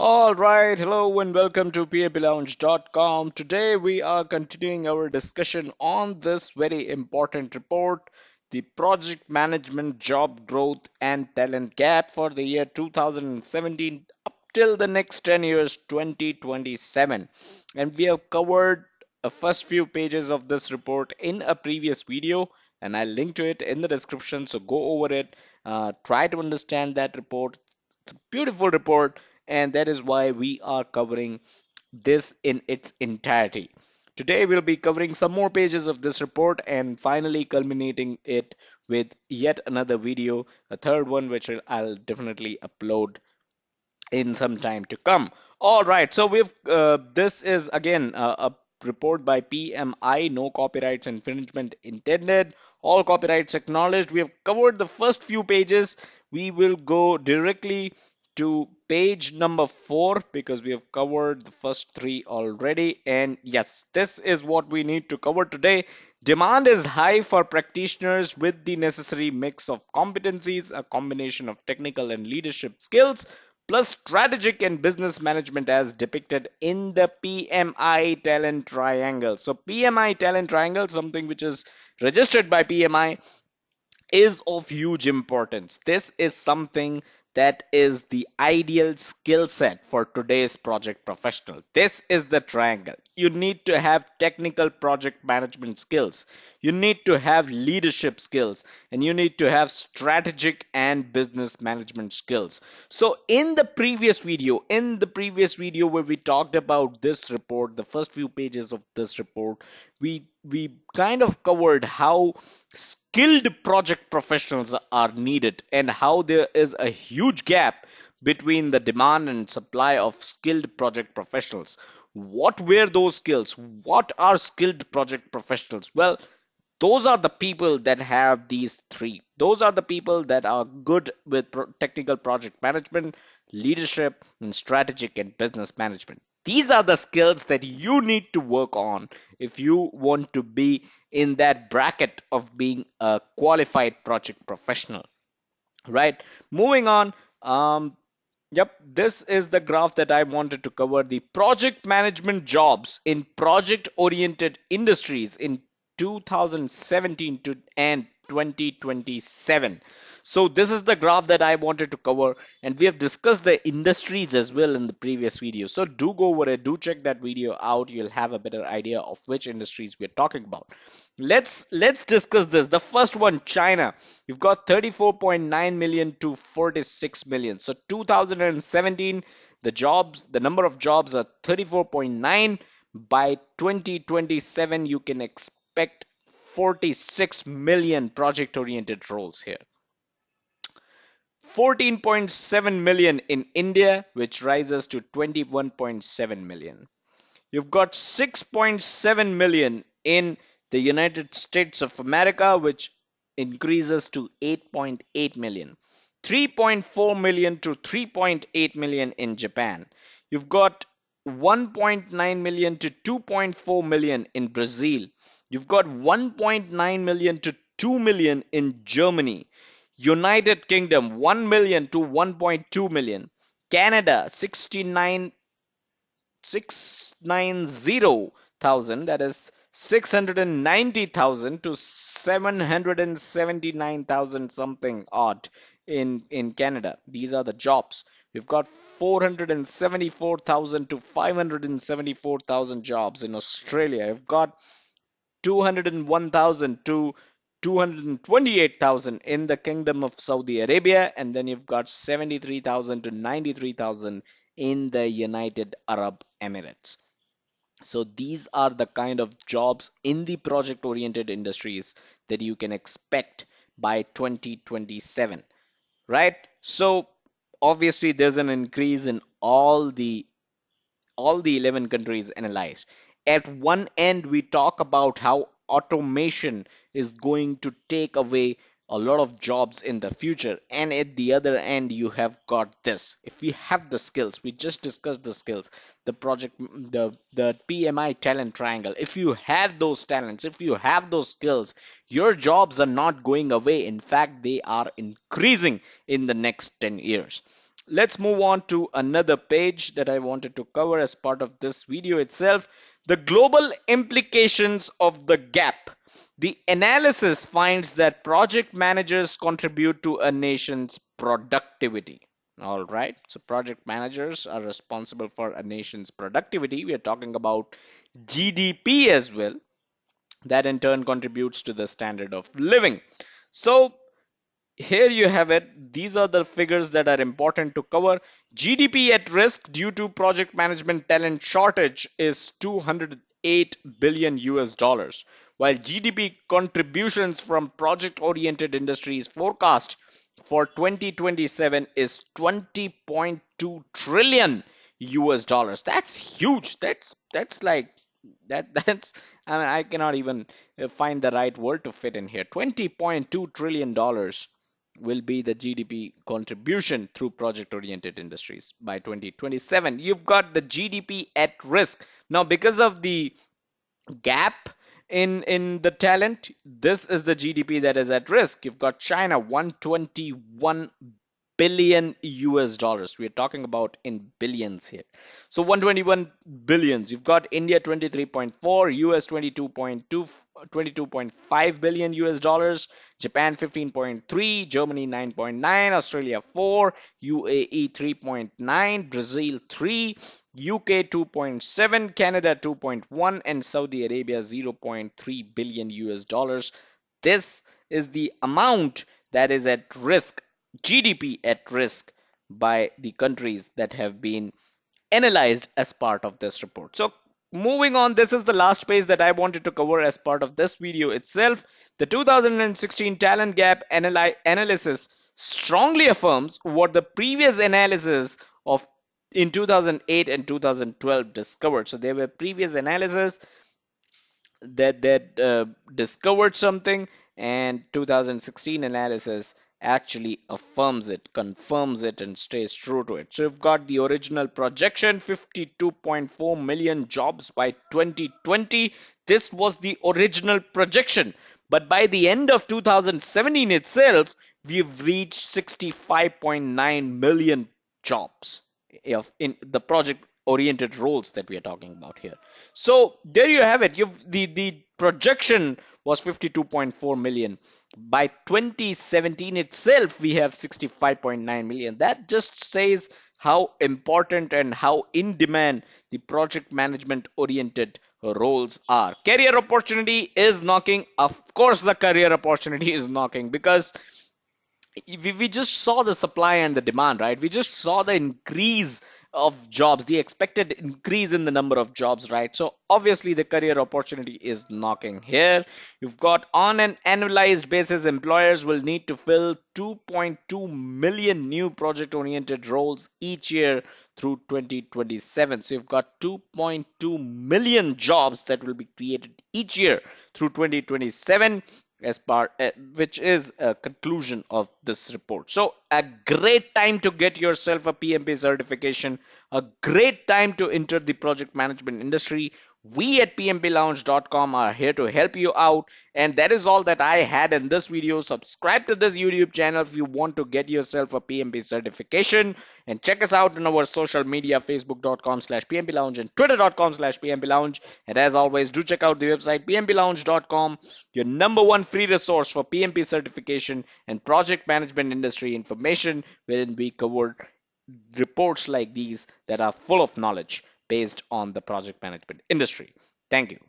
All right, hello and welcome to PAPLounge.com. Today we are continuing our discussion on this very important report, the Project Management Job Growth and Talent Gap for the year 2017 up till the next 10 years, 2027. And we have covered the first few pages of this report in a previous video, and I'll link to it in the description. So go over it, try to understand that report. It's a beautiful report, and that is why we are covering this in its entirety. Today, we'll be covering some more pages of this report and finally culminating it with yet another video, a third one, which I'll definitely upload in some time to come. All right, so this is again a report by PMI, no copyrights infringement intended, all copyrights acknowledged. We have covered the first few pages. We will go directly to page number 4 because we have covered the first 3 already. And yes, this is what we need to cover today. Demand is high for practitioners with the necessary mix of competencies, a combination of technical and leadership skills plus strategic and business management as depicted in the PMI Talent Triangle. So PMI Talent Triangle, something which is registered by PMI, is of huge importance. This is something that is the ideal skill set for today's project professional. This is the triangle. You need to have technical project management skills. You need to have leadership skills, and you need to have strategic and business management skills. So in the previous video where we talked about this report, the first few pages of this report, we kind of covered how skilled project professionals are needed and how there is a huge gap between the demand and supply of skilled project professionals. What were those skills? What are skilled project professionals? Well, those are the people that have these three. Those are the people that are good with technical project management, leadership, and strategic and business management. These are the skills that you need to work on if you want to be in that bracket of being a qualified project professional, right? Moving on. Yep, this is the graph that I wanted to cover, the project management jobs in project oriented industries in 2017 to and 2027. So this is the graph that I wanted to cover, and we have discussed the industries as well in the previous video. So do go over it, do check that video out. You'll have a better idea of which industries we're talking about. Let's discuss this. The first one, China. You've got 34.9 million to 46 million. So 2017, the number of jobs are 34.9. By 2027, you can expect 46 million project oriented roles here. 14.7 million in India, which rises to 21.7 million. You've got 6.7 million in the United States of America, which increases to 8.8 million. 3.4 million to 3.8 million in Japan. You've got 1.9 million to 2.4 million in Brazil. You've got 1.9 million to 2 million in Germany. United Kingdom 1 million to 1.2 million. Canada 690,000, that is 690,000 to 779,000 something odd in Canada. These are the jobs. We've got 474,000 to 574,000 jobs in Australia. We've got 201,000 to 228,000 in the Kingdom of Saudi Arabia, and then you've got 73,000 to 93,000 in the United Arab Emirates. So these are the kind of jobs in the project oriented industries that you can expect by 2027, right? So obviously there's an increase in all the 11 countries analyzed. At one end, we talk about how automation is going to take away a lot of jobs in the future. And at the other end, you have got this. If we have the skills, we just discussed the skills, the PMI talent triangle. If you have those talents, if you have those skills, your jobs are not going away. In fact, they are increasing in the next 10 years. Let's move on to another page that I wanted to cover as part of this video itself. The global implications of the gap. The analysis finds that project managers contribute to a nation's productivity. All right, so project managers are responsible for a nation's productivity. We are talking about GDP as well. That in turn contributes to the standard of living. So here you have it. These are the figures that are important to cover. GDP at risk due to project management talent shortage is 208 billion US dollars, while GDP contributions from project oriented industries forecast for 2027 is 20.2 trillion US dollars. That's huge. That's like that's I mean, I cannot even find the right word to fit in here. 20.2 trillion dollars will be the GDP contribution through project oriented industries by 2027. You've got the GDP at risk. Now, because of the gap in the talent, this is the GDP that is at risk. You've got China 121 billion US dollars. We're talking about in billions here. So 121 billions. You've got India 23.4, US 22.2, 22.5 billion US dollars, Japan 15.3, Germany 9.9, Australia 4, UAE 3.9, Brazil 3, UK 2.7, Canada 2.1, and Saudi Arabia 0.3 billion US dollars. This is the amount that is at risk, GDP at risk, by the countries that have been analyzed as part of this report. So moving on, this is the last page that I wanted to cover as part of this video itself. The 2016 talent gap analysis strongly affirms what the previous analysis of in 2008 and 2012 discovered. So there were previous analysis that discovered something, and 2016 analysis actually affirms it, confirms it, and stays true to it. So you've got the original projection, 52.4 million jobs by 2020. This was the original projection, but by the end of 2017 itself, we've reached 65.9 million jobs in the project oriented roles that we are talking about here. So there you have it. The projection was 52.4 million. By 2017 itself, we have 65.9 million. That just says how important and how in demand the project management oriented roles are. Career opportunity is knocking. Of course, the career opportunity is knocking, because we just saw the supply and the demand, right? We just saw the increase of jobs, the expected increase in the number of jobs, right? So obviously the career opportunity is knocking here. You've got, on an annualized basis, employers will need to fill 2.2 million new project oriented roles each year through 2027. So you've got 2.2 million jobs that will be created each year through 2027, as part which is a conclusion of this report. So a great time to get yourself a PMP certification, a great time to enter the project management industry. We at pmplounge.com are here to help you out, and that is all that I had in this video. Subscribe to this YouTube channel if you want to get yourself a PMP certification, and check us out on our social media, facebook.com/pmplounge and twitter.com/pmplounge. And as always, do check out the website pmplounge.com, your number one free resource for PMP certification and project management industry information, wherein we cover reports like these that are full of knowledge based on the project management industry. Thank you.